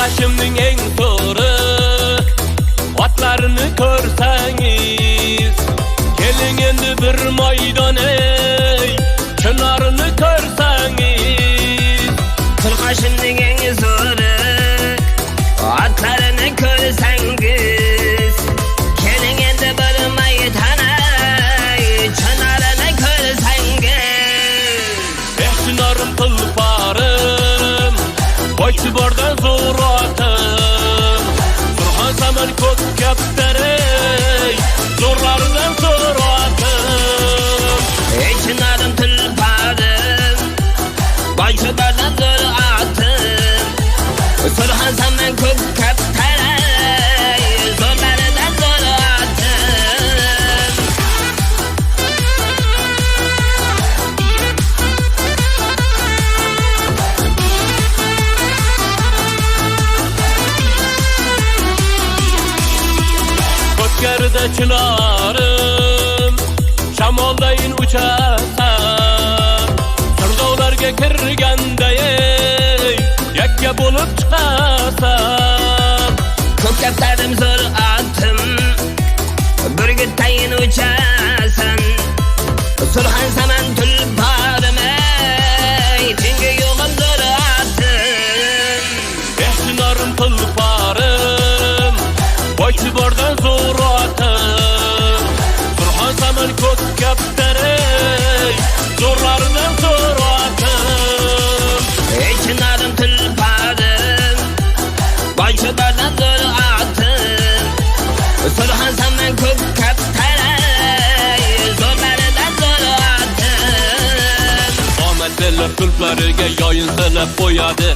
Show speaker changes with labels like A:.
A: Kırkaşımның en so'riq otlarini ko'rsangiz, keling endi bir maydon ey, chinorini ko'rsangiz.
B: Kırkaşımның en so'riq otlarini ko'rsangiz, keling endi bir maydon ey, chinorini ko'rsangiz.
A: Chinorim tulparim, boychi bordan zo'r otim, Surxon saman ko'k kaptar ey, zo'rlaridan zo'r otim.
B: Chinorim tulparim, boychi bordan zo'r otim, Surxon saman ko'k kaptar ey, zo'rlaridan zo'r otim.
A: Ko'kkarida chinorim, shamoldayin uchasan, sirdo'larga kirganda ey, yakka bo'lib chiqasan.
B: Ko'k kaptarim zo'r otim, burgutayin uchasan, Surxon saman tulparim ey, tengi yo'g'im zo'r otim.
A: Chinorim tulparim, boychi bordan zo'r otim, Surxon saman ko'k kaptar ey, zo'rlaridan zo'r otim.
B: Chinorim tulparim, boychi bordan zo'r otim, Surxon saman ko'k kaptar ey, zo'rlaridan zo'r otim.
A: Omadlilar tulplariga yoyin silab qo'yadi.